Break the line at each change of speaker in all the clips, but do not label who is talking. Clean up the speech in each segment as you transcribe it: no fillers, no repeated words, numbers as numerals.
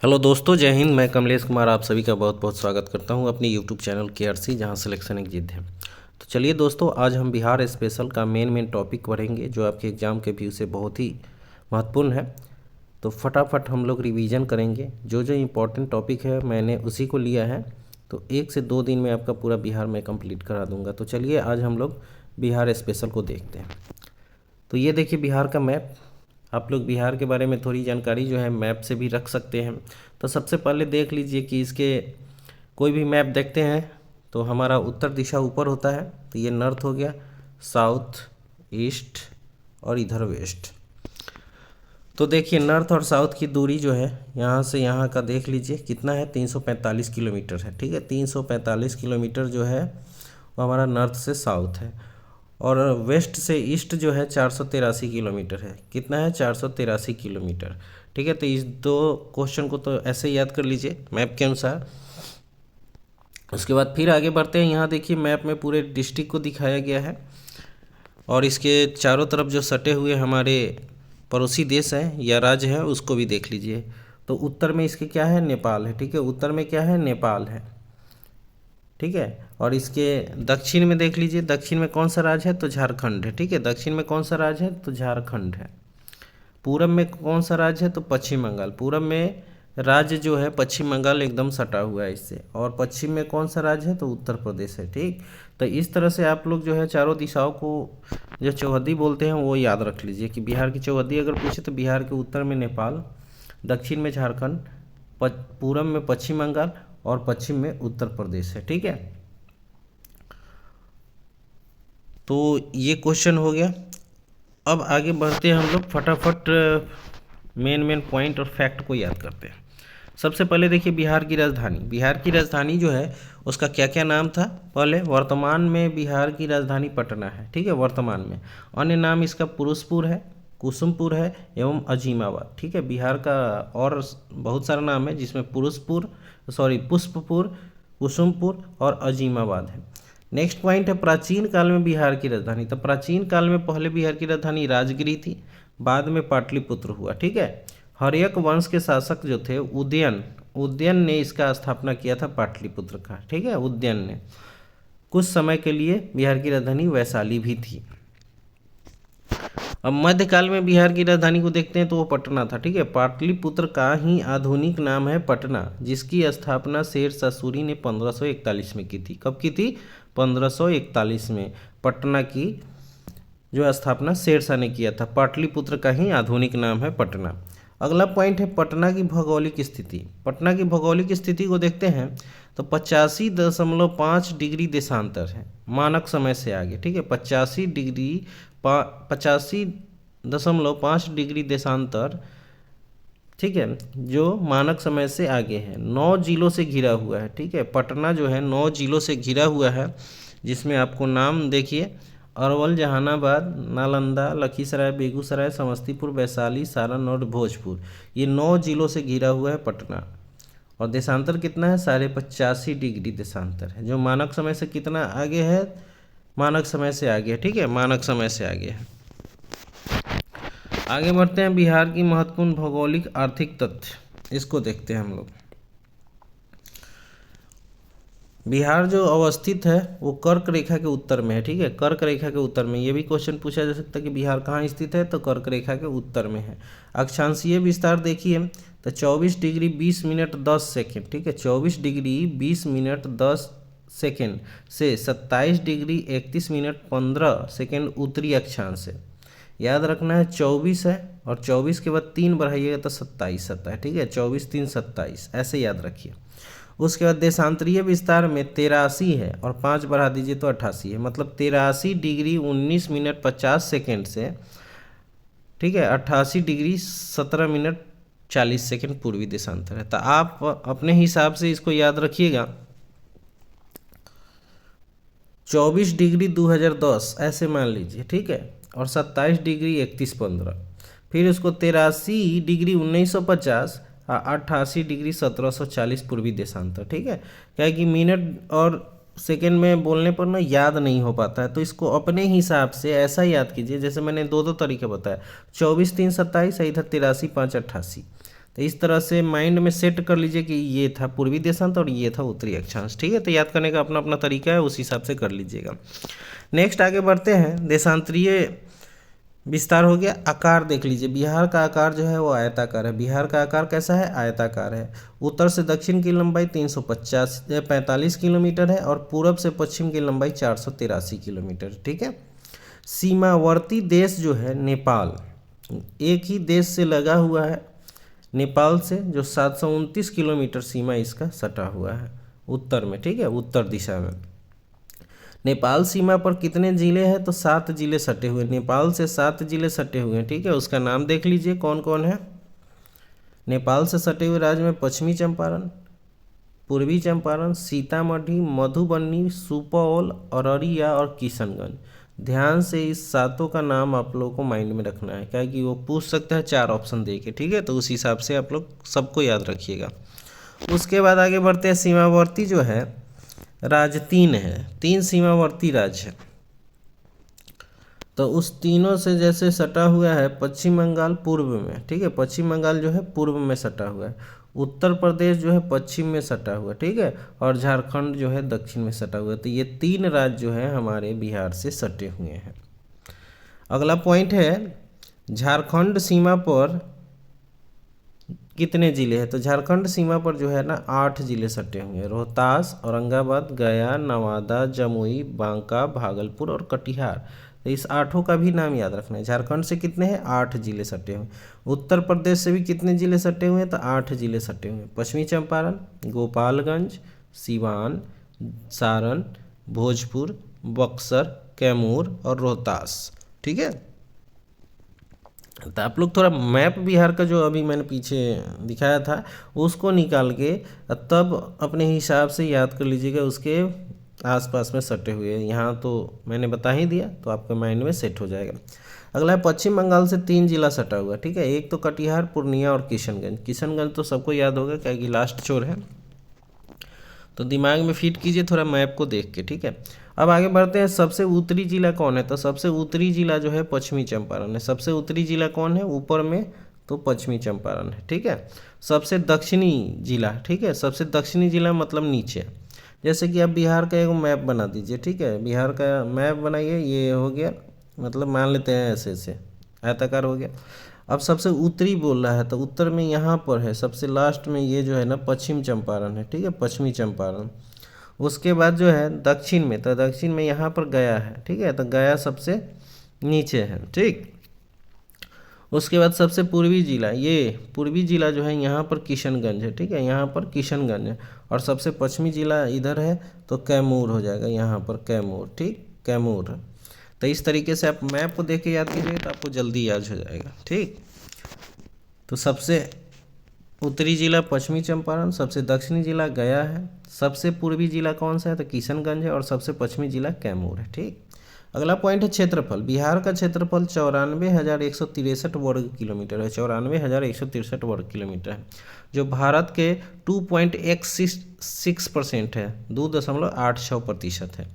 Hello दोस्तों, जय हिंद। मैं कमलेश कुमार आप सभी का बहुत बहुत स्वागत करता हूं अपने यूट्यूब चैनल KRC, जहां सिलेक्शन एक जिद है। तो चलिए दोस्तों, आज हम बिहार स्पेशल का मेन टॉपिक पढ़ेंगे जो आपके एग्ज़ाम के व्यू से बहुत ही महत्वपूर्ण है। तो फटाफट हम लोग रिवीजन करेंगे। जो जो इम्पोर्टेंट टॉपिक है मैंने उसी को लिया है, तो 1 से 2 दिन में आपका पूरा बिहार में कंप्लीट करा दूँगा। तो चलिए आज हम लोग बिहार स्पेशल को देखते हैं। तो ये देखिए बिहार का मैप। आप लोग बिहार के बारे में थोड़ी जानकारी जो है मैप से भी रख सकते हैं। तो सबसे पहले देख लीजिए कि इसके कोई भी मैप देखते हैं तो हमारा उत्तर दिशा ऊपर होता है, तो ये नॉर्थ हो गया, साउथ, ईस्ट और इधर वेस्ट। तो देखिए नॉर्थ और साउथ की दूरी जो है यहाँ से यहाँ का देख लीजिए कितना है, 345 किलोमीटर है। ठीक है, 345 किलोमीटर जो है वो हमारा नॉर्थ से साउथ है। और वेस्ट से ईस्ट जो है 483 किलोमीटर है। कितना है, 483 किलोमीटर। ठीक है, तो इस दो क्वेश्चन को तो ऐसे याद कर लीजिए मैप के अनुसार। उसके बाद फिर आगे बढ़ते हैं। यहाँ देखिए मैप में पूरे डिस्ट्रिक्ट को दिखाया गया है और इसके चारों तरफ जो सटे हुए हमारे पड़ोसी देश हैं या राज्य है उसको भी देख लीजिए। तो उत्तर में इसके क्या है, नेपाल है। ठीक है, उत्तर में क्या है, नेपाल है। ठीक है, और इसके दक्षिण में देख लीजिए, दक्षिण में कौन सा राज्य है, तो झारखंड है। ठीक है, दक्षिण में कौन सा राज्य है, तो झारखंड है। पूरब में कौन सा राज्य है, तो पश्चिम बंगाल। पूरब में राज्य जो है पश्चिम बंगाल एकदम सटा हुआ है इससे। और पश्चिम में कौन सा राज्य है, तो उत्तर प्रदेश है। ठीक, तो इस तरह से आप लोग जो है चारों दिशाओं को जो चौहद्दी बोलते हैं वो याद रख लीजिए कि बिहार की चौहद्दी अगर पूछे तो बिहार के उत्तर में नेपाल, दक्षिण में झारखंड, पूरब में पश्चिम बंगाल और पश्चिम में उत्तर प्रदेश है। ठीक है, तो ये क्वेश्चन हो गया। अब आगे बढ़ते हैं हम लोग, फटाफट मेन पॉइंट और फैक्ट को याद करते हैं। सबसे पहले देखिए बिहार की राजधानी। बिहार की राजधानी जो है उसका क्या क्या नाम था पहले। वर्तमान में बिहार की राजधानी पटना है। ठीक है, वर्तमान में। अन्य नाम इसका पुरुषपुर है, कुसुमपुर है एवं अजीमाबाद। ठीक है, बिहार का और बहुत सारा नाम है जिसमें पुष्पपुर, कुसुमपुर और अजीमाबाद है। नेक्स्ट पॉइंट है प्राचीन काल में बिहार की राजधानी। तो प्राचीन काल में पहले बिहार की राजधानी राजगिरी थी, बाद में पाटलिपुत्र हुआ। ठीक है, हर्यक वंश के शासक जो थे उदयन ने इसका स्थापना किया था पाटलिपुत्र का। ठीक है, उदयन ने। कुछ समय के लिए बिहार की राजधानी वैशाली भी थी। अब मध्यकाल में बिहार की राजधानी को देखते हैं तो वो पटना था। ठीक है, पाटलिपुत्र का ही आधुनिक नाम है पटना, जिसकी स्थापना शेरशाह सूरी ने 1541 में की थी। कब की थी, 1541 में पटना की जो स्थापना शेरशाह ने किया था। पाटलिपुत्र का ही आधुनिक नाम है पटना। अगला पॉइंट है पटना की भौगोलिक स्थिति। पटना की भौगोलिक स्थिति को देखते हैं तो 85.5 डिग्री देशांतर है मानक समय से आगे। ठीक है, 85.5 डिग्री देशांतर। ठीक है, जो मानक समय से आगे है। 9 जिलों से घिरा हुआ है। ठीक है, पटना जो है 9 जिलों से घिरा हुआ है, जिसमें आपको नाम देखिए, अरवल, जहानाबाद, नालंदा, लखीसराय, बेगूसराय, समस्तीपुर, वैशाली, सारण और भोजपुर। ये 9 जिलों से घिरा हुआ है पटना। और देशांतर कितना है, 85.5 डिग्री देशांतर है, जो मानक समय से कितना आगे है, मानक समय से आगे है। ठीक है, मानक समय से आगे है। आगे बढ़ते हैं, बिहार की महत्वपूर्ण भौगोलिक आर्थिक तथ्य, इसको देखते हैं हम लोग। बिहार जो अवस्थित है वो कर्क रेखा के उत्तर में है। ठीक है, कर्क रेखा के उत्तर में। ये भी क्वेश्चन पूछा जा सकता है कि बिहार कहाँ स्थित है, तो कर्क रेखा के उत्तर में है। अक्षांशीय विस्तार देखिए तो 24 डिग्री 20 मिनट 10 सेकेंड। ठीक है, 24 डिग्री 20 मिनट 10 सेकेंड से 27 डिग्री 31 मिनट 15 सेकेंड उत्तरी अक्षांश है। याद रखना है 24 है और 24 के बाद 3 बढ़ाइएगा तो 27 आता है। ठीक है, 24 3 27 ऐसे याद रखिए। उसके बाद देशांतरीय विस्तार में 83 है और 5 बढ़ा दीजिए तो 88 है, मतलब 83 डिग्री 19 मिनट 50 सेकेंड से, ठीक है, 88 डिग्री 17 मिनट 40 सेकेंड पूर्वी देशांतर है। तो आप अपने हिसाब से इसको याद रखिएगा। 24 डिग्री 2010 ऐसे मान लीजिए। ठीक है, और 27 डिग्री 3115, फिर उसको 83 डिग्री 1950 और 88 डिग्री 1740 पूर्वी देशांतर। ठीक है, क्या है कि मिनट और सेकेंड में बोलने पर ना याद नहीं हो पाता है, तो इसको अपने हिसाब से ऐसा याद कीजिए जैसे मैंने दो तरीके बताया, 24 3 27 इधर 83 5 88। तो इस तरह से माइंड में सेट कर लीजिए कि ये था पूर्वी देशांत और ये था उत्तरी अक्षांश। ठीक है, तो याद करने का अपना अपना तरीका है, उस हिसाब से कर लीजिएगा। नेक्स्ट आगे बढ़ते हैं। देशांतरीय विस्तार हो गया। आकार देख लीजिए, बिहार का आकार जो है वो आयताकार है। बिहार का आकार कैसा है? आयताकार है। उत्तर से दक्षिण की लंबाई 345 किलोमीटर है और पूरब से पश्चिम की लंबाई 483 किलोमीटर। ठीक है। सीमावर्ती देश जो है नेपाल, एक ही देश से लगा हुआ है नेपाल से, जो 729 किलोमीटर सीमा इसका सटा हुआ है उत्तर में। ठीक है, उत्तर दिशा में। नेपाल सीमा पर कितने ज़िले हैं? तो 7 ज़िले सटे हुए, नेपाल से 7 ज़िले सटे हुए हैं। ठीक है, उसका नाम देख लीजिए कौन कौन है। नेपाल से सटे हुए राज्य में पश्चिमी चंपारण, पूर्वी चंपारण, सीतामढ़ी, मधुबनी, सुपौल, अररिया और किशनगंज। ध्यान से इस सातों का नाम आप लोगों को माइंड में रखना है, क्या कि वो पूछ सकता है 4 ऑप्शन दे के। ठीक है, तो उस हिसाब से आप लोग सबको याद रखिएगा। उसके बाद आगे बढ़ते हैं। सीमावर्ती जो है राज्य 3 है, 3 सीमावर्ती राज्य है। तो उस तीनों से जैसे सटा हुआ है पश्चिम बंगाल पूर्व में। ठीक है, पश्चिम बंगाल जो है पूर्व में सटा हुआ है। उत्तर प्रदेश जो है पश्चिम में सटा हुआ है। ठीक है, और झारखंड जो है दक्षिण में सटा हुआ है। तो ये 3 राज्य जो है हमारे बिहार से सटे हुए हैं। अगला पॉइंट है, झारखंड सीमा पर कितने ज़िले हैं? तो झारखंड सीमा पर जो है ना 8 ज़िले सटे हुए हैं। रोहतास, औरंगाबाद, गया, नवादा, जमुई, बांका, भागलपुर और कटिहार। तो इस 8 का भी नाम याद रखना है। झारखंड से कितने हैं? 8 ज़िले सटे हुए। उत्तर प्रदेश से भी कितने ज़िले सटे हुए हैं? तो 8 ज़िले सटे हुए हैं। पश्चिमी चंपारण, गोपालगंज, सिवान, सारण, भोजपुर, बक्सर, कैमूर और रोहतास। ठीक है, तो आप लोग थोड़ा मैप बिहार का जो अभी मैंने पीछे दिखाया था उसको निकाल के तब अपने हिसाब से याद कर लीजिएगा, उसके आसपास में सटे हुए। यहाँ तो मैंने बता ही दिया, तो आपके माइंड में सेट हो जाएगा। अगला है पश्चिम बंगाल से 3 जिला सटा हुआ। ठीक है, एक तो कटिहार, पूर्णिया और किशनगंज। किशनगंज तो सबको याद होगा, क्या कि लास्ट चोर है, तो दिमाग में फिट कीजिए थोड़ा मैप को देख के। ठीक है, अब आगे बढ़ते हैं। सबसे उत्तरी जिला कौन है? तो सबसे उत्तरी जिला जो है पश्चिमी चंपारण है। सबसे उत्तरी जिला कौन है ऊपर में? तो पश्चिमी चंपारण है। ठीक है, सबसे दक्षिणी जिला, ठीक है, सबसे दक्षिणी जिला मतलब नीचे। जैसे कि आप बिहार का एक मैप बना दीजिए। ठीक है, बिहार का मैप बनाइए, ये हो गया, मतलब मान लेते हैं ऐसे ऐसे आयताकार हो गया। अब सबसे उत्तरी बोल रहा है, तो उत्तर में यहाँ पर है सबसे लास्ट में, ये जो है ना पश्चिम चंपारण है। ठीक है, पश्चिमी चंपारण। उसके बाद जो है दक्षिण में, तो दक्षिण में यहाँ पर गया है। ठीक है, तो गया सबसे नीचे है। ठीक, उसके बाद सबसे पूर्वी जिला, ये पूर्वी जिला जो है यहाँ पर किशनगंज है। ठीक है, यहाँ पर किशनगंज है। और सबसे पश्चिमी जिला इधर है तो कैमूर हो जाएगा, यहाँ पर कैमूर। ठीक, कैमूर। तो इस तरीके से आप मैप को देख के याद कीजिए तो आपको जल्दी याद हो जाएगा। ठीक, तो सबसे उत्तरी जिला पश्चिमी चंपारण, सबसे दक्षिणी जिला गया है, सबसे पूर्वी जिला कौन सा है? तो किशनगंज है, और सबसे पश्चिमी जिला कैमूर है। ठीक, अगला पॉइंट है क्षेत्रफल। बिहार का क्षेत्रफल 94,163 वर्ग किलोमीटर है। 94,163 वर्ग किलोमीटर है, जो भारत के 2.86% है, 2.86% है।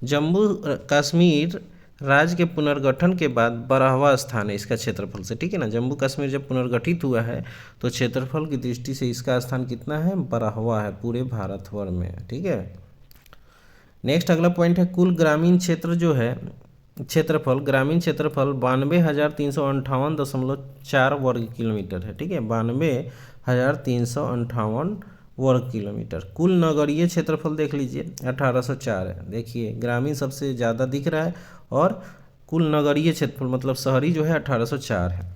जम्मू कश्मीर राज्य के पुनर्गठन के बाद 12वां स्थान है इसका क्षेत्रफल से। ठीक है ना, जम्मू कश्मीर जब पुनर्गठित हुआ है तो क्षेत्रफल की दृष्टि से इसका स्थान कितना है? 12वां है पूरे भारतवर्ष में। ठीक है, नेक्स्ट अगला पॉइंट है कुल ग्रामीण क्षेत्र जो है क्षेत्रफल, ग्रामीण क्षेत्रफल 92,358.4 वर्ग किलोमीटर है। ठीक है, 92,358 वर्ग किलोमीटर। कुल नगरीय क्षेत्रफल देख लीजिए 1804 है। देखिए ग्रामीण सबसे ज़्यादा दिख रहा है और कुल नगरीय क्षेत्रफल मतलब शहरी जो है 1804 है।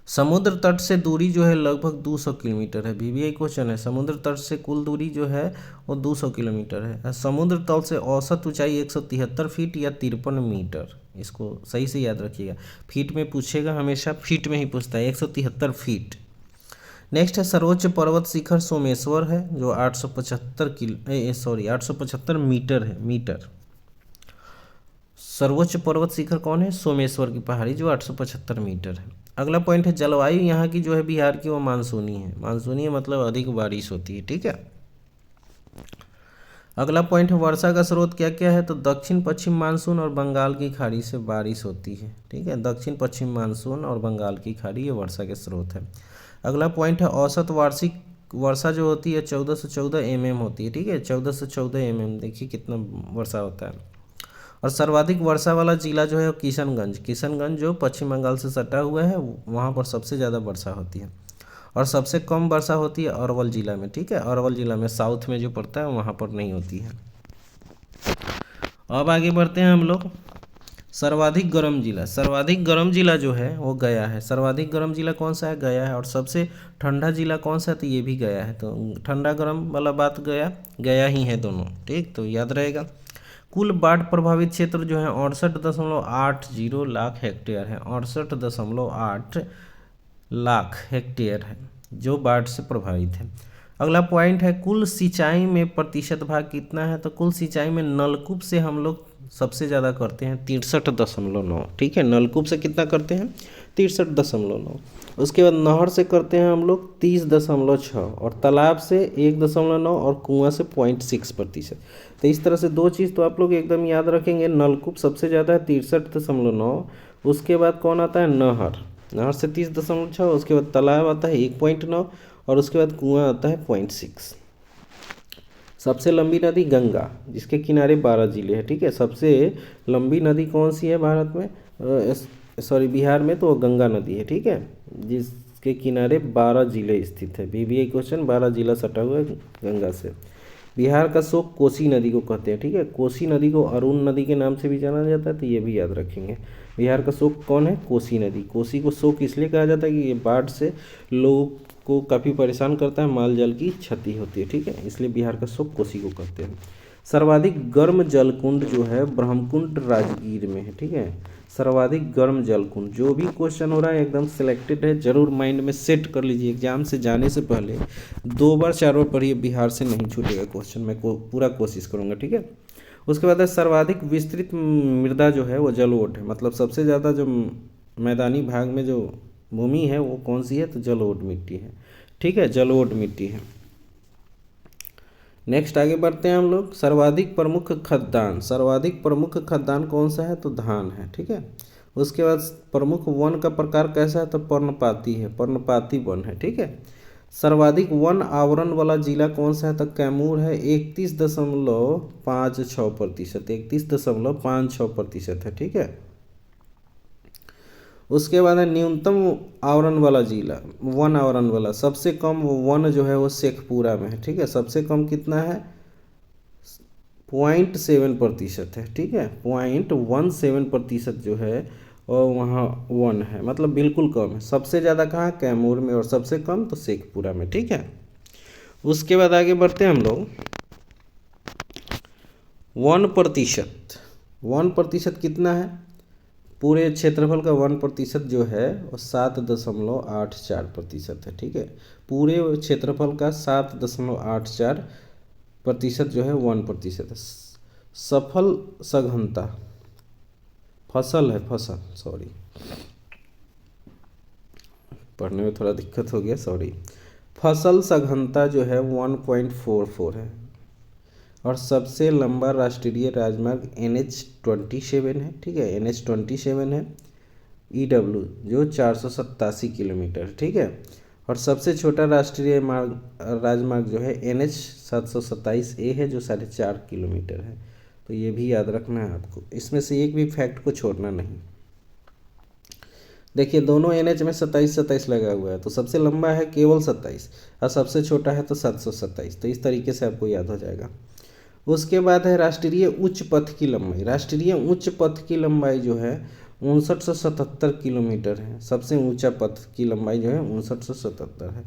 समुद्र तट से दूरी जो है लगभग 200 किलोमीटर है। VVI क्वेश्चन है, समुद्र तट से कुल दूरी जो है वो 200 किलोमीटर है। समुद्र तल से औसत ऊंचाई 173 फीट या 53 मीटर। इसको सही से याद रखिएगा, फीट में पूछेगा हमेशा, फीट में ही पूछता है, 173 फीट। नेक्स्ट है सर्वोच्च पर्वत शिखर सोमेश्वर है जो 875 मीटर है। मीटर सर्वोच्च पर्वत शिखर कौन है? सोमेश्वर की पहाड़ी जो 875 मीटर है। अगला पॉइंट है जलवायु यहाँ की जो है बिहार की वो मानसूनी है। मानसूनी है मतलब अधिक बारिश होती है। ठीक है, अगला पॉइंट है वर्षा का स्रोत क्या क्या है? तो दक्षिण पश्चिम मानसून और बंगाल की खाड़ी से बारिश होती है। ठीक है, दक्षिण पश्चिम मानसून और बंगाल की खाड़ी ये वर्षा के स्रोत है। अगला पॉइंट है औसत वार्षिक वर्षा जो होती है 1414 mm होती है, ठीक है, 1414 mm, देखिए कितना वर्षा होता है। और सर्वाधिक वर्षा वाला जिला जो है वो किशनगंज, किशनगंज जो पश्चिम बंगाल से सटा हुआ है, वहाँ पर सबसे ज़्यादा वर्षा होती है। और सबसे कम वर्षा होती है अरवल जिला में, ठीक है, अरवल जिला में साउथ में जो पड़ता है वहाँ पर नहीं होती है। अब आगे बढ़ते हैं हम लोग। सर्वाधिक गर्म जिला, सर्वाधिक गर्म जिला जो है वो गया है। सर्वाधिक गर्म जिला कौन सा है? गया है। और सबसे ठंडा जिला कौन सा है? तो ये भी गया है। तो ठंडा गर्म वाला बात गया गया ही है दोनों, ठीक, तो याद रहेगा। कुल बाढ़ प्रभावित क्षेत्र जो है 68.80 लाख हेक्टेयर है, 68.8 लाख हेक्टेयर है जो बाढ़ से प्रभावित है। अगला पॉइंट है कुल सिंचाई में प्रतिशत भाग कितना है? तो कुल सिंचाई में नलकूप से हम लोग सबसे ज़्यादा करते हैं 63.9, ठीक है, नलकूप से कितना करते हैं? 63.9। उसके बाद नहर से करते हैं हम लोग 30.6 और तालाब से 1.9 और कुआं से 0.6%। तो इस तरह से दो चीज़ तो आप लोग एकदम याद रखेंगे। नलकूप सबसे ज़्यादा है 63.9, उसके बाद कौन आता है? नहर, नहर से 30.6, उसके बाद तालाब आता है 1.9 और उसके बाद कुआं आता है 0.6। सबसे लंबी नदी गंगा, जिसके किनारे 12 जिले हैं, ठीक है, सबसे लंबी नदी कौन सी है भारत में, सॉरी बिहार में? तो गंगा नदी है, ठीक है, जिसके किनारे 12 जिले स्थित है। बीबीए क्वेश्चन, 12 जिला सटा हुआ है गंगा से। बिहार का शोक कोसी नदी को कहते हैं, ठीक है, कोसी नदी को अरुण नदी के नाम से भी जाना जाता है, तो ये भी याद रखेंगे। बिहार का शोक कौन है? कोसी नदी। कोसी को शोक इसलिए कहा जाता है कि ये बाढ़ से लोगों को काफ़ी परेशान करता है, माल जल की क्षति होती है, ठीक है, इसलिए बिहार का शोक कोसी को कहते हैं। सर्वाधिक गर्म जलकुंड जो है ब्रह्मकुंड राजगीर में है, ठीक है, सर्वाधिक गर्म जलकुंड। जो भी क्वेश्चन हो रहा है एकदम सिलेक्टेड है, जरूर माइंड में सेट कर लीजिए। एग्जाम से जाने से पहले 2 बार 4 बार पढ़िए, बिहार से नहीं छूटेगा क्वेश्चन, मैं पूरा कोशिश करूँगा, ठीक है। उसके बाद है सर्वाधिक विस्तृत मृदा जो है वो जलोढ़ है, मतलब सबसे ज़्यादा जो मैदानी भाग में जो भूमि है वो कौन सी है? तो जलोढ़ मिट्टी है, ठीक है, जलोढ़ मिट्टी है। नेक्स्ट आगे बढ़ते हैं हम लोग। सर्वाधिक प्रमुख खाद्यान्न, सर्वाधिक प्रमुख खाद्यान्न कौन सा है? तो धान है, ठीक है। उसके बाद प्रमुख वन का प्रकार कैसा है? तो पर्णपाती है, पर्णपाती वन है, ठीक है। सर्वाधिक वन आवरण वाला जिला कौन सा है? तो कैमूर है, 31.56%, 31.56% है, ठीक है। उसके बाद है न्यूनतम आवरण वाला जिला, वन आवरण वाला, सबसे कम वन जो है वो शेखपुरा में है, ठीक है, सबसे कम कितना है? 0.7% है, ठीक है, 0.17% जो है और वहाँ वन है, मतलब बिल्कुल कम है। सबसे ज़्यादा कहाँ? कैमूर में, और सबसे कम तो शेखपुरा में, ठीक है। उसके बाद आगे बढ़ते हैं हम लोग। 1%, 1% कितना है? पूरे क्षेत्रफल का 1% जो है वो 7.84% है, ठीक है, पूरे क्षेत्रफल का 7.84% जो है 1% है। सफल सघनता, फसल है, फसल, सॉरी पढ़ने में थोड़ा दिक्कत हो गया, सॉरी। फसल सघनता जो है 1.44 है। और सबसे लंबा राष्ट्रीय राजमार्ग NH27 है, ठीक है, NH27 है। EW जो 487 किलोमीटर, ठीक है। और सबसे छोटा राष्ट्रीय राजमार्ग जो है NH727A है जो 4.5 किलोमीटर है। तो ये भी याद रखना है आपको, इसमें से एक भी फैक्ट को छोड़ना नहीं। देखिए दोनों NH में 27 लगा हुआ है, तो सबसे लंबा है केवल 27 और सबसे छोटा है तो 727, तो इस तरीके से आपको याद हो जाएगा। उसके बाद है राष्ट्रीय उच्च पथ की लंबाई, राष्ट्रीय उच्च पथ की लंबाई जो है 5977 किलोमीटर है, सबसे ऊंचा पथ की लंबाई जो है 5977 है,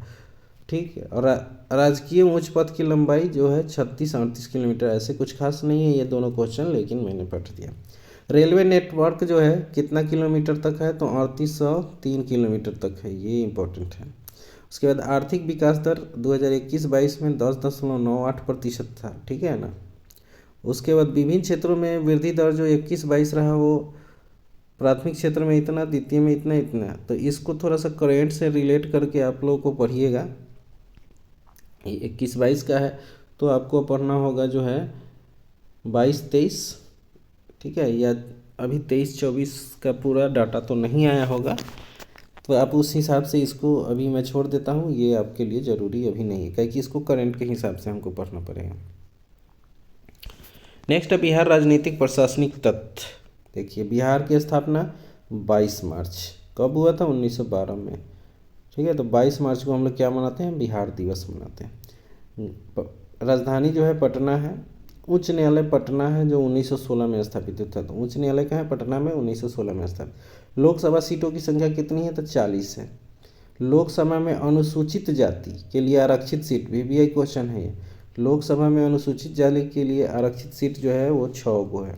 ठीक है। और राजकीय उच्च पथ की लंबाई जो है 36-38 किलोमीटर, ऐसे कुछ खास नहीं है ये दोनों क्वेश्चन, लेकिन मैंने पढ़ दिया। रेलवे नेटवर्क जो है कितना किलोमीटर तक है? तो 3803 किलोमीटर तक है, ये इंपॉर्टेंट है। उसके बाद आर्थिक विकास दर 2021-22 में 10.98% था, ठीक है ना। उसके बाद विभिन्न क्षेत्रों में वृद्धि दर जो 21-22 रहा वो प्राथमिक क्षेत्र में इतना, द्वितीय में इतना इतना, तो इसको थोड़ा सा करेंट से रिलेट करके आप लोगों को पढ़िएगा। 21-22 का है तो आपको पढ़ना होगा जो है 22-23, ठीक है, या अभी 23-24 का पूरा डाटा तो नहीं आया होगा, तो आप उस हिसाब से इसको अभी मैं छोड़ देता हूँ, ये आपके लिए ज़रूरी अभी नहीं है, क्योंकि इसको करंट के हिसाब से हमको पढ़ना पड़ेगा। नेक्स्ट है बिहार राजनीतिक प्रशासनिक तथ्य। देखिए, बिहार की स्थापना 22 मार्च कब हुआ था? 1912 में। ठीक है, तो 22 मार्च को हम लोग क्या मनाते हैं? बिहार दिवस मनाते हैं। राजधानी जो है पटना है। उच्च न्यायालय पटना है जो 1916 में स्थापित हुआ था। तो उच्च न्यायालय कहाँ है? पटना में, 1916 में स्थापित। लोकसभा सीटों की संख्या कितनी है? तो 40 है। लोकसभा में अनुसूचित जाति के लिए आरक्षित सीट, VVI क्वेश्चन है ये। लोकसभा में अनुसूचित जाति के लिए आरक्षित सीट जो है वो 6 गो है।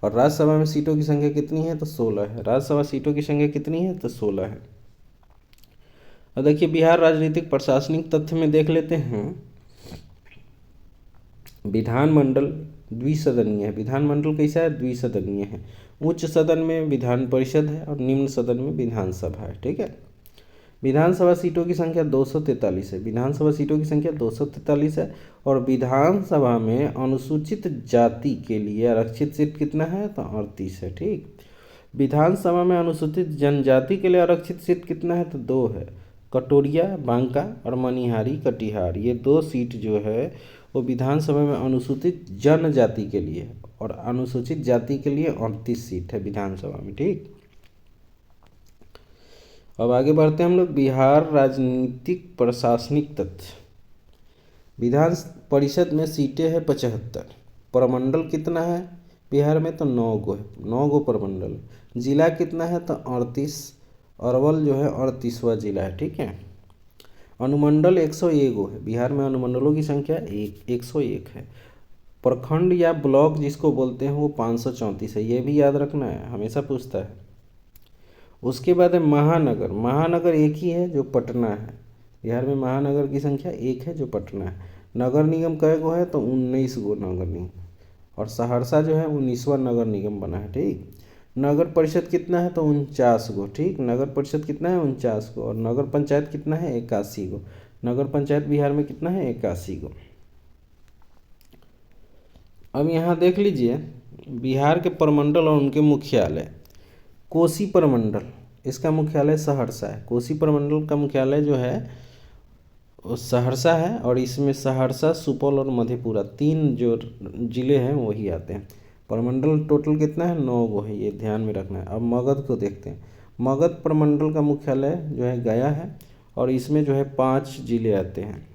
और राज्यसभा में सीटों की संख्या कितनी है? तो 16 है। राज्यसभा सीटों की संख्या कितनी है? तो 16 है। और देखिए, बिहार राजनीतिक प्रशासनिक तथ्य में देख लेते हैं। विधानमंडल द्विसदनीय है। विधानमंडल कैसा है? द्विसदनीय है। उच्च सदन में विधान परिषद है और निम्न सदन में विधानसभा है। ठीक है। विधानसभा सीटों की संख्या 243 है। विधानसभा सीटों की संख्या 243 है। और विधानसभा में अनुसूचित जाति के लिए आरक्षित सीट कितना है? तो 38 है। ठीक। विधानसभा में अनुसूचित जनजाति के लिए आरक्षित सीट कितना है? तो 2 है। कटोरिया बांका और मनिहारी कटिहार, ये 2 सीट जो है वो विधानसभा में अनुसूचित जनजाति के लिए, और अनुसूचित जाति के लिए 38 सीट है विधानसभा में। ठीक। अब आगे बढ़ते हैं हम लोग। बिहार राजनीतिक प्रशासनिक तथ्य। विधान परिषद में सीटें हैं 75। प्रमंडल कितना है बिहार में? तो 9 गो है। 9 गो प्रमंडल। जिला कितना है? तो 38। अरवल जो है 38वां जिला है। ठीक है। अनुमंडल 101 गो है। बिहार में अनुमंडलों की संख्या 101 है। प्रखंड या ब्लॉक जिसको बोलते हैं वो 534 है। ये भी याद रखना है, हमेशा पूछता है। उसके बाद है महानगर। महानगर एक ही है जो पटना है। बिहार में महानगर की संख्या 1 है जो पटना है। नगर निगम कई गो है? तो 19 गो नगर निगम। और सहरसा जो है 19वां नगर निगम बना है। ठीक। नगर परिषद कितना है? तो 49 गो। ठीक। नगर परिषद कितना है? 49 गो। और नगर पंचायत कितना है? 81 गो। नगर पंचायत बिहार में कितना है? 81 गो। अब यहाँ देख लीजिए बिहार के प्रमंडल और उनके मुख्यालय। कोसी प्रमंडल, इसका मुख्यालय सहरसा है। कोसी प्रमंडल का मुख्यालय जो है वो सहरसा है। और इसमें सहरसा, सुपौल और मधेपुरा 3 जो जिले हैं वही आते हैं। प्रमंडल टोटल कितना है? 9 गो है, ये ध्यान में रखना है। अब मगध को देखते हैं। मगध प्रमंडल का मुख्यालय जो है गया है। और इसमें जो है 5 जिले आते हैं।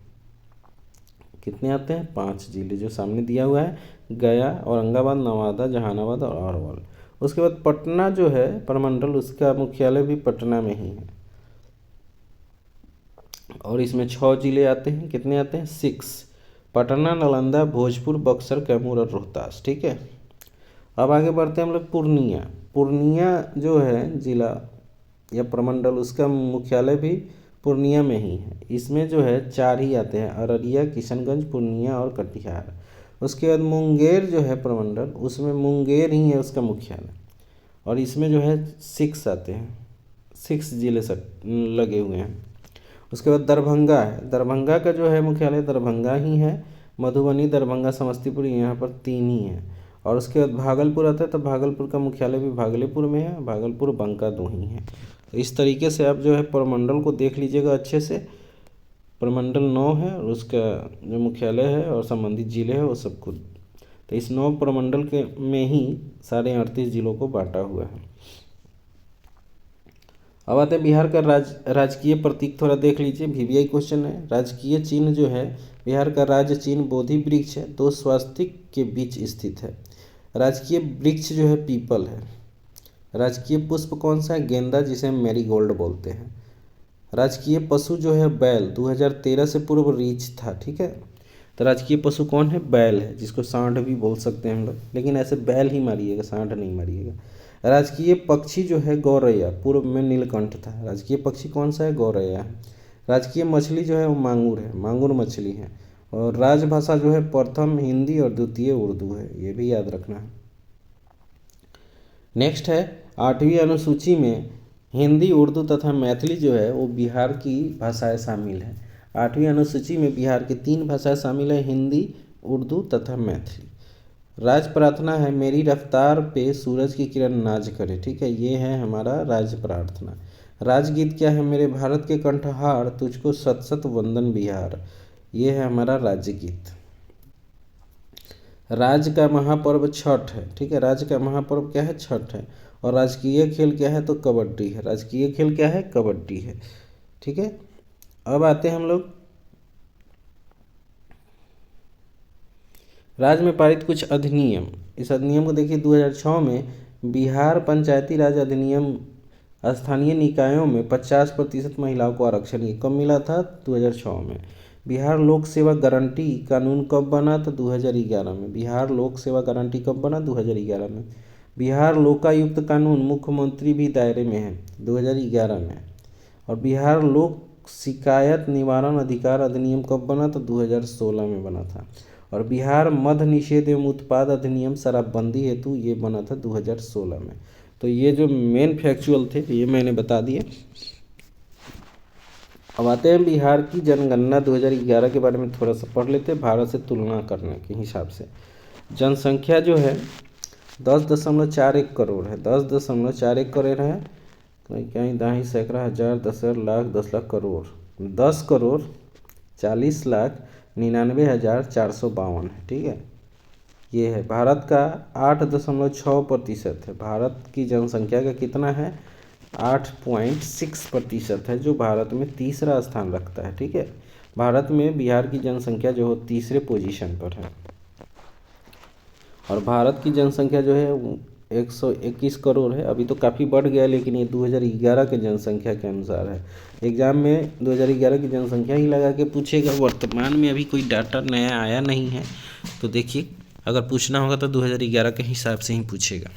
कितने आते हैं? 5 जिले जो सामने दिया हुआ है, गया, औरंगाबाद, नवादा, जहानाबाद और अरवल। उसके बाद पटना जो है प्रमंडल, उसका मुख्यालय भी पटना में ही है। और इसमें 6 जिले आते हैं। कितने आते हैं? 6। पटना, नालंदा, भोजपुर, बक्सर, कैमूर और रोहतास। ठीक है। अब आगे बढ़ते हैं हम लोग। पूर्णिया। पूर्णिया जो है जिला या प्रमंडल, उसका मुख्यालय भी पूर्णिया में ही है। इसमें जो है 4 ही आते हैं, अररिया, किशनगंज, पूर्णिया और कटिहार। उसके बाद मुंगेर जो है प्रमंडल, उसमें मुंगेर ही है उसका मुख्यालय। और इसमें जो है 6 आते हैं, 6 जिले सब लगे हुए हैं। उसके बाद दरभंगा है। दरभंगा का जो है मुख्यालय दरभंगा ही है। मधुबनी, दरभंगा, समस्तीपुर, यहाँ पर 3 ही है। और उसके बाद भागलपुर आता है, तो भागलपुर का मुख्यालय भी भागलपुर में है। भागलपुर, बंका 2 ही है। तो इस तरीके से आप जो है प्रमंडल को देख लीजिएगा अच्छे से। प्रमंडल 9 है और उसका जो मुख्यालय है और संबंधित जिले है वो सब कुछ। तो इस 9 प्रमंडल के में ही सारे 38 जिलों को बांटा हुआ है। अब आते हैं बिहार का राजकीय प्रतीक, थोड़ा देख लीजिए। VVI क्वेश्चन है। राजकीय चिन्ह जो है बिहार का राज्य चिन्ह बोधि वृक्ष है, 2 स्वास्तिक के बीच स्थित है। राजकीय वृक्ष जो है पीपल है। राजकीय पुष्प कौन सा है? गेंदा, जिसे हम मैरीगोल्ड बोलते हैं। राजकीय पशु जो है बैल, 2013 से पूर्व रीछ था। ठीक है। तो राजकीय पशु कौन है? बैल है, जिसको सांड भी बोल सकते हैं हम लोग, लेकिन ऐसे बैल ही मारिएगा, सांड नहीं मारिएगा। राजकीय पक्षी जो है गौरैया, पूर्व में नीलकंठ था। राजकीय पक्षी कौन सा है? गौरैया है। राजकीय मछली जो है वो मांगुर है, मांगुर मछली है। और राजभाषा जो है प्रथम हिंदी और द्वितीय उर्दू है, ये भी याद रखना है। नेक्स्ट है 8वीं अनुसूची में हिंदी, उर्दू तथा मैथिली जो है वो बिहार की भाषाएं शामिल हैं। 8वीं अनुसूची में बिहार की 3 भाषाएं शामिल हैं, हिंदी, उर्दू तथा मैथिली। राज प्रार्थना है मेरी रफ्तार पे सूरज की किरण नाज करे। ठीक है, ये है हमारा राज प्रार्थना। राजगीत क्या है? मेरे भारत के कंठहार, तुझको सत सत वंदन बिहार। ये है हमारा राज्यगीत। राज्य का महापर्व छठ है, ठीक है। राज्य का महापर्व क्या है? छठ है। और राजकीय खेल क्या है? तो कबड्डी है। राजकीय खेल क्या है? कबड्डी है, ठीक है। अब आते हैं हम लोग राज्य में पारित कुछ अधिनियम। इस अधिनियम को देखिए, 2006 में बिहार पंचायती राज अधिनियम स्थानीय निकायों में 50% महिलाओं को आरक्षण कब मिला था? 2006 में। बिहार लोक सेवा गारंटी कानून कब बना? तो 2011 में। बिहार लोक सेवा गारंटी कब बना? 2011 में। बिहार लोकायुक्त कानून मुख्यमंत्री भी दायरे में है, 2011 में। और बिहार लोक शिकायत निवारण अधिकार अधिनियम कब बना? तो 2016 में बना था। और बिहार मद निषेध एवं उत्पाद अधिनियम शराबबंदी हेतु ये बना था 2016 में। तो ये जो मेन फैक्चुअल थे ये मैंने बता दिए। अब आते हैं बिहार की जनगणना 2011 के बारे में थोड़ा सा पढ़ लेते हैं, भारत से तुलना करने के हिसाब से। जनसंख्या जो है 10.41 करोड़ है, 10.41 करोड़ है। कहीं कहीं दाही सैकड़ा हज़ार 10 लाख 10 लाख करोड़, 10,40,99,452 है, ठीक है। ये है भारत का 8.6% है। भारत की जनसंख्या का कितना है? 8.6% है, जो भारत में तीसरा स्थान रखता है, ठीक है। भारत में बिहार की जनसंख्या जो है तीसरे पोजीशन पर है। और भारत की जनसंख्या जो है 121 करोड़ है। अभी तो काफ़ी बढ़ गया, लेकिन ये 2011 के जनसंख्या के अनुसार है। एग्ज़ाम में 2011 की जनसंख्या ही लगा के पूछेगा। वर्तमान में अभी कोई डाटा नया आया नहीं है, तो देखिए अगर पूछना होगा तो 2011 के हिसाब से ही पूछेगा।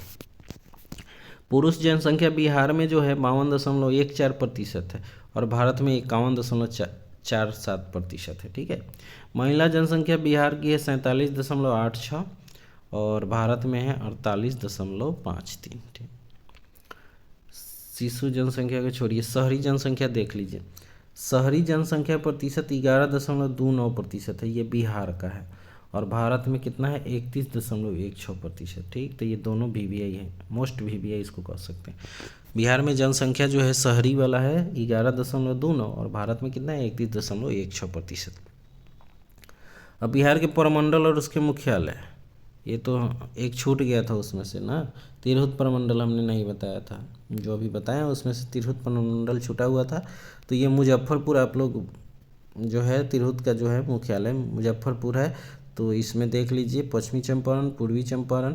पुरुष जनसंख्या बिहार में जो है 52.14% है और भारत में 51.47% है, ठीक है। महिला जनसंख्या बिहार की है 47.86 और भारत में है 48.53, ठीक। शिशु जनसंख्या को छोड़िए, शहरी जनसंख्या देख लीजिए। शहरी जनसंख्या प्रतिशत 11.29% है, ये बिहार का है। और भारत में कितना है? 31.16%, ठीक। तो ये दोनों VVI है, मोस्ट VVI इसको कह सकते हैं। बिहार में जनसंख्या जो है शहरी वाला है 11.29 और भारत में कितना है? 31.16%। अब बिहार के प्रमंडल और उसके मुख्यालय, ये तो एक छूट गया था उसमें से ना, तिरहुत प्रमंडल हमने नहीं बताया था। जो अभी बताया उसमें से तिरहुत प्रमंडल छूटा हुआ था। तो ये मुजफ्फरपुर, आप लोग जो है तिरहुत का जो है मुख्यालय मुजफ्फरपुर है। तो इसमें देख लीजिए पश्चिमी चंपारण, पूर्वी चंपारण,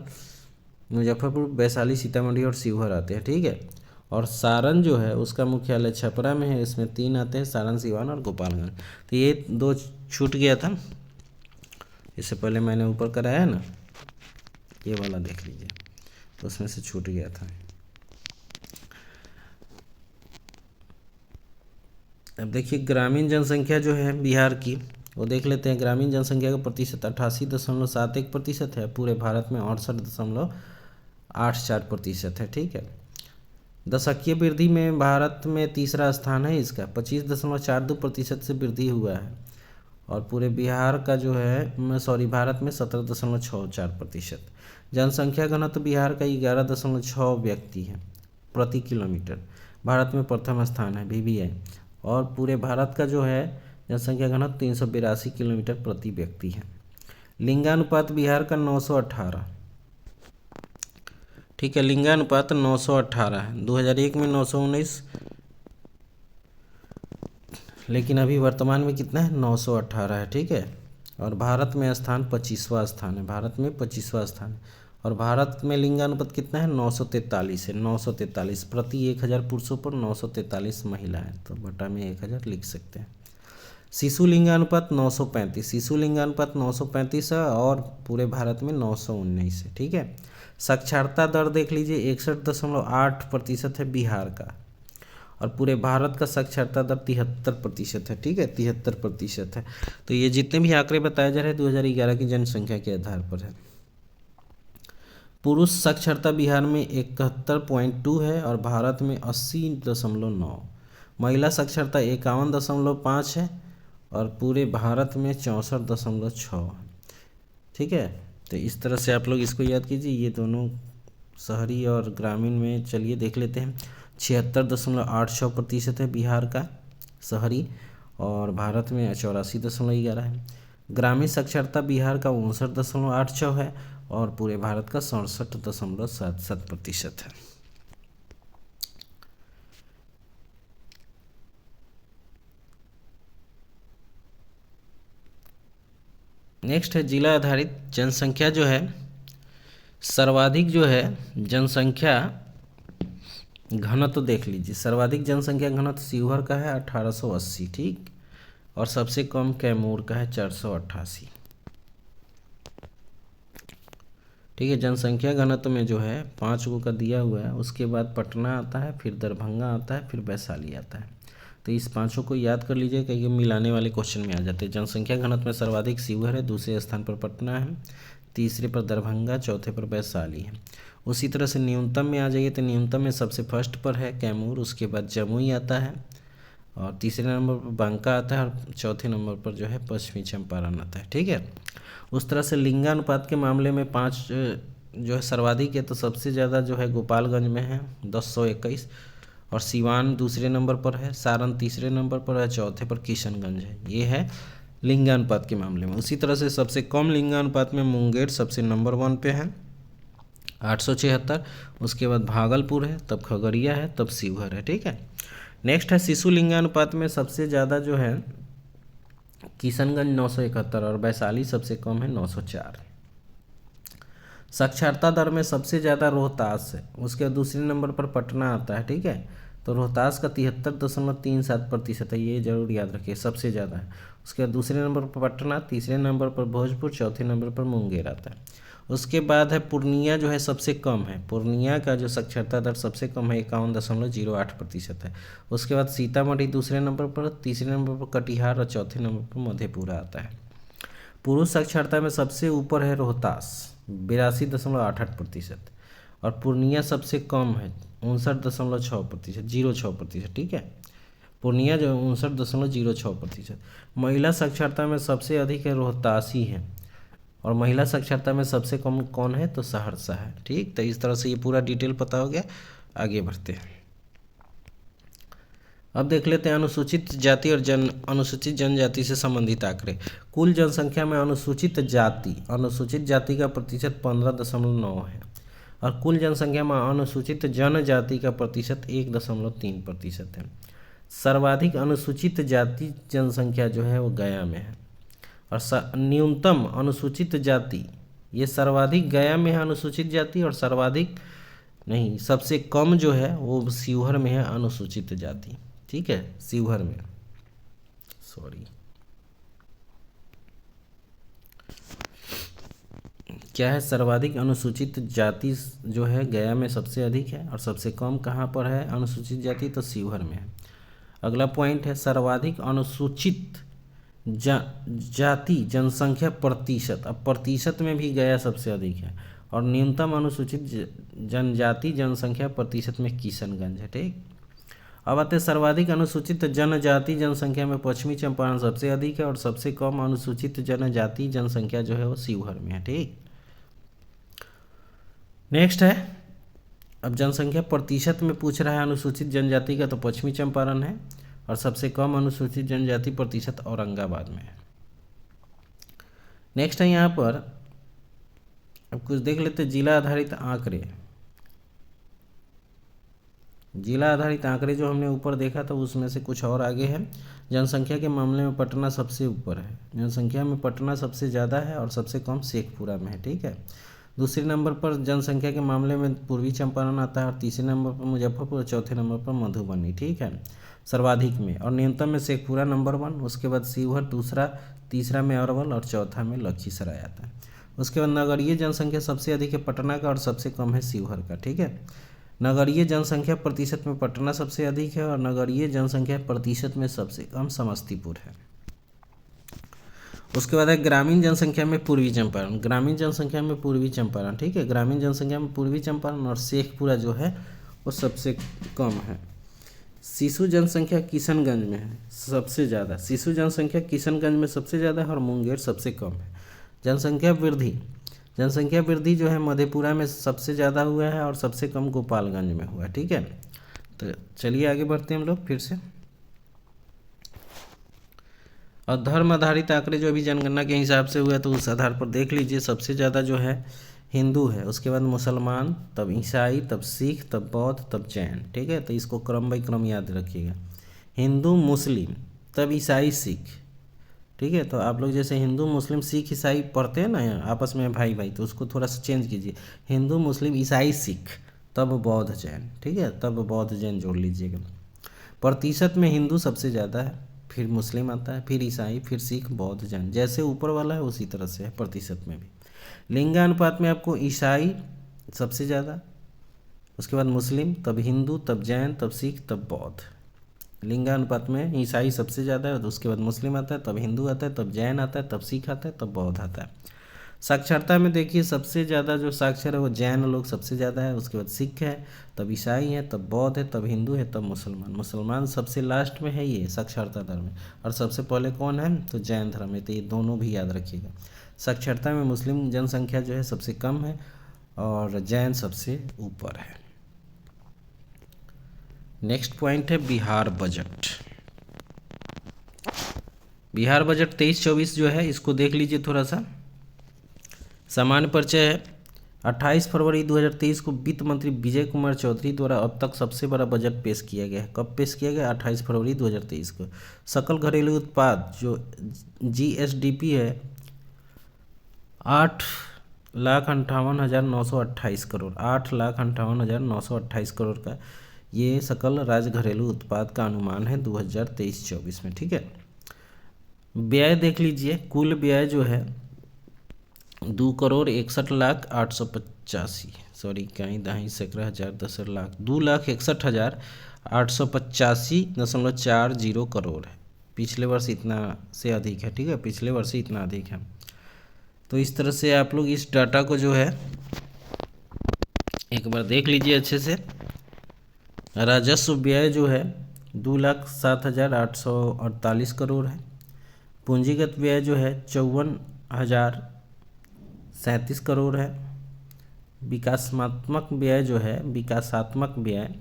मुजफ्फरपुर, वैशाली, सीतामढ़ी और शिवहर आते हैं, ठीक है। और सारण जो है उसका मुख्यालय छपरा में है। इसमें 3 आते हैं, सारण, सिवान और गोपालगंज। तो ये 2 छूट गया था, इससे पहले मैंने ऊपर कराया ना, ये वाला देख लीजिए, तो उसमें से छूट गया था। अब देखिए ग्रामीण जनसंख्या जो है बिहार की, वो देख लेते हैं। ग्रामीण जनसंख्या का प्रतिशत 88.71% है। पूरे भारत में 68.84% है, ठीक है। दशकीय वृद्धि में भारत में तीसरा स्थान है इसका, 25.42% से वृद्धि हुआ है। और पूरे बिहार का जो है भारत में 17.64%। जनसंख्या घनत्व बिहार का 11.6 व्यक्ति है प्रति किलोमीटर। भारत में प्रथम स्थान है VVI। और पूरे भारत का जो है जनसंख्या घनत्व 382 किलोमीटर प्रति व्यक्ति है। लिंगानुपात बिहार का 918, ठीक है। लिंगानुपात 918 है। 2001 में 919, लेकिन अभी वर्तमान में कितना है? 918 है, ठीक है। और भारत में स्थान 25वां स्थान है, भारत में 25वां स्थान है। और भारत में लिंगानुपात कितना है? 943 है, 943 प्रति 1000 पुरुषों पर 943 महिलाएं, तो बटा में 1000 लिख सकते हैं। शिशु लिंगानुपात 935, शिशु लिंगानुपात 935 है और पूरे भारत में 919 है, ठीक है। साक्षरता दर देख लीजिए 61.8% है बिहार का। और पूरे भारत का साक्षरता दर 73% है, ठीक है, 73% है। तो ये जितने भी आंकड़े बताए जा रहे हैं 2011 की जनसंख्या के आधार पर है। पुरुष साक्षरता बिहार में 71.2 है और भारत में 80.9। महिला साक्षरता 51.5 है और पूरे भारत में 64.6 है, ठीक है। तो इस तरह से आप लोग इसको याद कीजिए। ये दोनों शहरी और ग्रामीण में, चलिए देख लेते हैं। 76.86% है बिहार का शहरी, और भारत में 84.11 है। ग्रामीण साक्षरता बिहार का 59.86 है और पूरे भारत का 67.77% है। नेक्स्ट है जिला आधारित जनसंख्या जो है, सर्वाधिक जो है जनसंख्या घनत्व देख लीजिए, सर्वाधिक जनसंख्या घनत्व शिवहर का है 1880, ठीक, और सबसे कम कैमूर का है 488, ठीक है। जनसंख्या घनत्व में जो है 5 का दिया हुआ है, उसके बाद पटना आता है, फिर दरभंगा आता है, फिर वैशाली आता है। तो इस 5 को याद कर लीजिए, कहीं मिलाने वाले क्वेश्चन में आ जाते हैं। जनसंख्या घनत्व में सर्वाधिक शिवहर है, दूसरे स्थान पर पटना है, तीसरे पर दरभंगा, चौथे पर वैशाली है। उसी तरह से न्यूनतम में आ जाइए तो न्यूनतम में सबसे फर्स्ट पर है कैमूर, उसके बाद जमुई आता है, और तीसरे नंबर पर बांका आता है, और चौथे नंबर पर जो है पश्चिमी चंपारण आता है, ठीक है। उस तरह से लिंगानुपात के मामले में 5 जो है सर्वाधिक है, तो सबसे ज़्यादा जो है गोपालगंज में है 1021, और सिवान दूसरे नंबर पर है, सारण तीसरे नंबर पर है, चौथे पर किशनगंज है। ये है लिंगानुपात के मामले में। उसी तरह से सबसे कम लिंगानुपात में मुंगेर सबसे नंबर 1 पे है 876, उसके बाद भागलपुर है, तब खगड़िया है, तब शिवहर है, ठीक है। नेक्स्ट है शिशु लिंगानुपात में सबसे ज़्यादा जो है किशनगंज 971 और वैशाली सबसे कम है 904। साक्षरता दर में सबसे ज़्यादा रोहतास है, उसके दूसरे नंबर पर पटना आता है, ठीक है। तो रोहतास का 73.37% है, ये जरूर याद रखिए, सबसे ज़्यादा है। उसके बाद दूसरे नंबर पर पटना, तीसरे नंबर पर भोजपुर, चौथे नंबर पर मुंगेर आता है। उसके बाद है पूर्णिया जो है सबसे कम है, पूर्णिया का जो साक्षरता दर सबसे कम है 51.08% है। उसके बाद सीतामढ़ी दूसरे नंबर पर, तीसरे नंबर पर कटिहार और चौथे नंबर पर मधेपुरा आता है। पुरुष साक्षरता में सबसे ऊपर है रोहतास 82.88%, और पूर्णिया सबसे कम है 59.06%, ठीक है। पूर्णिया जो 59.06%। महिला साक्षरता में सबसे अधिक है रोहतासी है, और महिला साक्षरता में सबसे कम कौन है तो सहरसा है, ठीक। तो इस तरह से ये पूरा डिटेल पता हो गया, आगे बढ़ते हैं। अब देख लेते हैं अनुसूचित जाति और अनुसूचित जनजाति से संबंधित आंकड़े। कुल जनसंख्या में अनुसूचित जाति का प्रतिशत 15.9 है, और कुल जनसंख्या में अनुसूचित जनजाति का प्रतिशत 1.3% है। सर्वाधिक अनुसूचित जाति जनसंख्या जो है वो गया में है, और न्यूनतम अनुसूचित जाति, ये सर्वाधिक गया में है अनुसूचित जाति, और सर्वाधिक नहीं, सबसे कम जो है वो शिवहर में है अनुसूचित जाति, ठीक है, शिवहर में, सॉरी क्या है, सर्वाधिक अनुसूचित जाति जो है गया में सबसे अधिक है, और सबसे कम कहाँ पर है अनुसूचित जाति तो शिवहर में है। अगला पॉइंट है सर्वाधिक अनुसूचित जाति जनसंख्या प्रतिशत, अब प्रतिशत में भी गया सबसे अधिक है, और न्यूनतम अनुसूचित जनजाति जनसंख्या प्रतिशत में किशनगंज है, ठीक। अब आते हैं सर्वाधिक अनुसूचित जनजाति जनसंख्या में पश्चिमी चंपारण सबसे अधिक है, और सबसे कम अनुसूचित जनजाति जनसंख्या जो है वो शिवहर में है, ठीक। नेक्स्ट है, अब जनसंख्या प्रतिशत में पूछ रहा है अनुसूचित जनजाति का, तो पश्चिमी चंपारण है, और सबसे कम अनुसूचित जनजाति प्रतिशत औरंगाबाद में है। नेक्स्ट है यहाँ पर, अब कुछ देख लेते हैं जिला आधारित आंकड़े। जिला आधारित आंकड़े जो हमने ऊपर देखा था उसमें से कुछ और आगे है। जनसंख्या के मामले में पटना सबसे ऊपर है, जनसंख्या में पटना सबसे ज़्यादा है, और सबसे कम शेखपुरा में है, ठीक है। दूसरे नंबर पर जनसंख्या के मामले में पूर्वी चंपारण आता है, और तीसरे नंबर पर मुजफ्फरपुर, और चौथे नंबर पर मधुबनी, ठीक है, सर्वाधिक में, और न्यूनतम में शेखपुरा नंबर 1, उसके बाद शिवहर दूसरा, तीसरा में अरवल, और चौथा में लखीसराय आता है। उसके बाद नगरीय जनसंख्या सबसे अधिक है पटना का, और सबसे कम है शिवहर का, ठीक है। नगरीय जनसंख्या प्रतिशत में पटना सबसे अधिक है, और नगरीय जनसंख्या प्रतिशत में सबसे कम समस्तीपुर है। उसके बाद है ग्रामीण जनसंख्या में पूर्वी चंपारण, ग्रामीण जनसंख्या में पूर्वी चंपारण, ठीक है, ग्रामीण जनसंख्या में पूर्वी चंपारण और शेखपुरा जो है वो सबसे कम है। शिशु जनसंख्या किशनगंज में है सबसे ज़्यादा, शिशु जनसंख्या किशनगंज में सबसे ज़्यादा है, और मुंगेर सबसे कम है। जनसंख्या वृद्धि जो है मधेपुरा में सबसे ज़्यादा हुआ है, और सबसे कम गोपालगंज में हुआ है, ठीक है। तो चलिए आगे बढ़ते हैं हम लोग फिर से। और धर्म आधारित आंकड़े जो अभी जनगणना के हिसाब से हुआ तो उस आधार पर देख लीजिए, सबसे ज़्यादा जो है हिंदू है, उसके बाद मुसलमान, तब ईसाई, तब सिख, तब बौद्ध, तब जैन। ठीक है, तो इसको क्रम बाई क्रम याद रखिएगा। हिंदू मुस्लिम, तब ईसाई सिख। ठीक है, तो आप लोग जैसे हिंदू मुस्लिम सिख ईसाई पढ़ते हैं ना आपस में भाई भाई, तो उसको थोड़ा सा चेंज कीजिए, हिंदू मुस्लिम ईसाई सिख, तब बौद्ध जैन। ठीक है, तब बौद्ध जैन जोड़ लीजिएगा। प्रतिशत में हिंदू सबसे ज़्यादा है, फिर मुस्लिम आता है, फिर ईसाई, फिर सिख, बौद्ध जैन। जैसे ऊपर वाला है उसी तरह से है प्रतिशत में भी। लिंगानुपात में आपको ईसाई सबसे ज़्यादा, उसके बाद मुस्लिम, तब हिंदू, तब जैन, तब सिख, तब बौद्ध। लिंगानुपात में ईसाई सबसे ज़्यादा है, उसके बाद मुस्लिम आता है, तब हिंदू आता है, तब जैन आता है, तब सिख आता है, तब बौद्ध आता है। साक्षरता में देखिए सबसे ज़्यादा जो साक्षर है वो जैन लोग सबसे ज़्यादा है, उसके बाद सिख है, तब ईसाई है, तब बौद्ध है, तब हिंदू है, तब मुसलमान। मुसलमान सबसे लास्ट में है ये साक्षरता दर में, और सबसे पहले कौन है तो जैन धर्म है। तो ये दोनों भी याद रखिएगा। साक्षरता में मुस्लिम जनसंख्या जो है सबसे कम है और जैन सबसे ऊपर है। नेक्स्ट पॉइंट है बिहार बजट। बिहार बजट 23-24 जो है इसको देख लीजिए थोड़ा सा। सामान्य परिचय है। 28 फरवरी 2023 को वित्त मंत्री विजय कुमार चौधरी द्वारा अब तक सबसे बड़ा बजट पेश किया गया है। कब पेश किया गया? 28 फरवरी 2023 को। सकल घरेलू उत्पाद जो GSDP है 8,58,928 करोड़, 8,58,928 करोड़ का ये सकल राज्य घरेलू उत्पाद का अनुमान है 2023-24 में। ठीक है, व्यय देख लीजिए। कुल व्यय जो है 2,61,0885, सॉरी कहीं दहाई सैकड़ा हज़ार 10,00,000, 2,61,885.40 करोड़ है। पिछले वर्ष इतना से अधिक है। ठीक है, पिछले वर्ष इतना अधिक है। तो इस तरह से आप लोग इस डाटा को जो है एक बार देख लीजिए अच्छे से। राजस्व व्यय जो है 2,07,848 करोड़ है। पूंजीगत व्यय जो है 54,037 करोड़ है। विकासात्मक व्यय जो है, विकासात्मक व्यय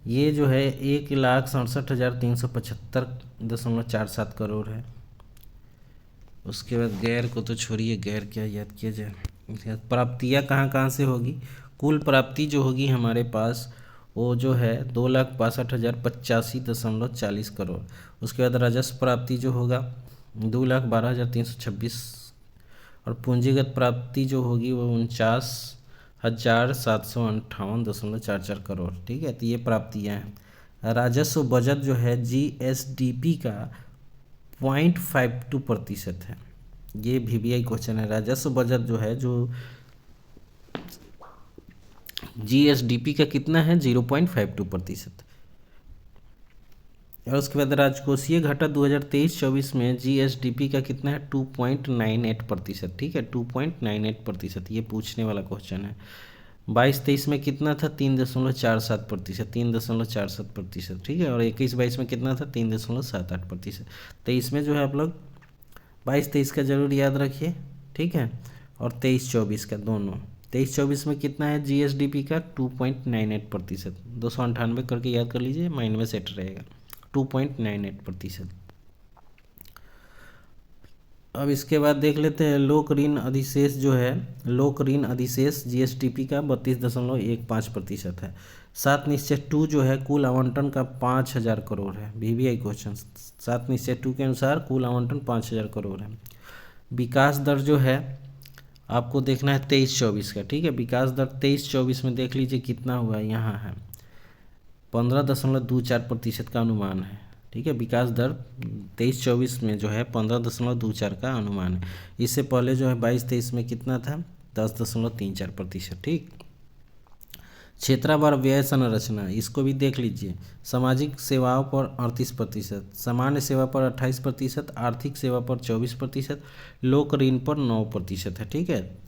ये जो है 1,67,375.47 करोड़ है। उसके बाद गैर को तो छोड़िए, गैर क्या याद किया जाए। प्राप्तियाँ कहाँ कहाँ से होगी? कुल प्राप्ति जो होगी हमारे पास वो जो है 2,62,085.40 करोड़। उसके बाद राजस्व प्राप्ति जो होगा 2,12,326 और पूंजीगत प्राप्ति जो होगी वो 49,758.44 करोड़। ठीक है, तो ये प्राप्तियाँ हैं। राजस्व बजट जो है GSDP का 0.52% है। ये VBI क्वेश्चन है। राजस्व बजट जो है जो GSDP का कितना है 0.52%। और उसके बाद राजकोषीय घाटा 2023-24 में GSDP का कितना है 2.98%। ठीक है, 2.98%। ये पूछने वाला क्वेश्चन है। 22-23 में कितना था 3.47%, 3.47%। ठीक है, और 21-22 में कितना था 3.78%। 23 में जो है आप लोग 22-23 का जरूर याद रखिए। ठीक है, और 23-24 का दोनों। 23-24 में कितना है GSDP का 2.98%। 298 करके याद कर लीजिए, माइंड में सेट रहेगा। 2.98%। अब इसके बाद देख लेते हैं लोक ऋण अधिशेष जो है, लोक ऋण अधिशेष GSDP का 32.15% है। 7 निश्चय 2 जो है कुल आवंटन का 5,000 करोड़ है। VBI क्वेश्चन 7 निश्चय 2 के अनुसार कुल आवंटन 5,000 करोड़ है। विकास दर जो है आपको देखना है 23-24 का। ठीक है, विकास दर 23-24 में देख लीजिए कितना हुआ है, यहाँ है 15.24% का अनुमान है। ठीक है, विकास दर 23-24 में जो है 15.24 का अनुमान है। इससे पहले जो है 22-23 में कितना था 10.34%। ठीक, क्षेत्रवार व्यय संरचना इसको भी देख लीजिए। सामाजिक सेवाओं पर 38%, सामान्य सेवा पर 28%, आर्थिक सेवा पर 24%, लोक ऋण पर 9% है। ठीक है,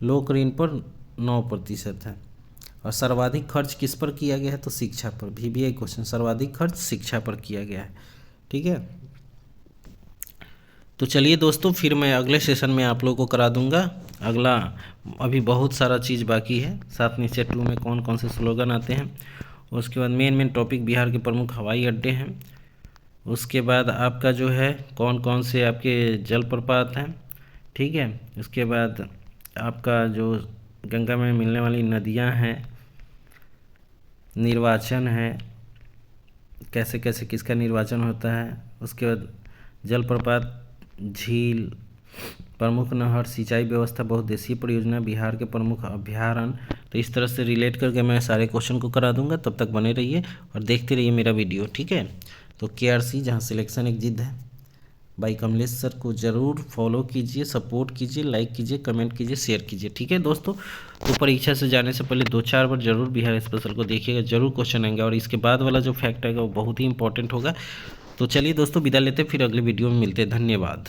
लोक ऋण पर 9% है। और सर्वाधिक खर्च किस पर किया गया है तो शिक्षा पर। VBI क्वेश्चन सर्वाधिक खर्च शिक्षा पर किया गया है। ठीक है, तो चलिए दोस्तों फिर मैं अगले सेशन में आप लोगों को करा दूंगा। अगला अभी बहुत सारा चीज़ बाकी है। 7 निश्चय 2 में कौन कौन से स्लोगन आते हैं उसके बाद मेन टॉपिक बिहार के प्रमुख हवाई अड्डे हैं। उसके बाद आपका जो है कौन कौन से आपके जलप्रपात हैं, ठीक है। उसके बाद आपका जो गंगा में मिलने वाली नदियां हैं, निर्वाचन है, कैसे कैसे किसका निर्वाचन होता है। उसके बाद जलप्रपात, झील, प्रमुख नहर, सिंचाई व्यवस्था, बहुउद्देशीय परियोजना, बिहार के प्रमुख अभयारण्य। तो इस तरह से रिलेट करके मैं सारे क्वेश्चन को करा दूंगा। तब तक बने रहिए और देखते रहिए मेरा वीडियो, ठीक है। तो KRC जहाँ सिलेक्शन एक जिद है भाई कमलेश सर को ज़रूर फॉलो कीजिए, सपोर्ट कीजिए, लाइक कीजिए, कमेंट कीजिए, शेयर कीजिए, ठीक है दोस्तों। तो परीक्षा से जाने से पहले 2-4 बार जरूर बिहार स्पेशल को देखिएगा, जरूर क्वेश्चन आएंगे और इसके बाद वाला जो फैक्ट आएगा वो बहुत ही इंपॉर्टेंट होगा। तो चलिए दोस्तों विदा लेते, फिर अगले वीडियो में मिलते हैं। धन्यवाद।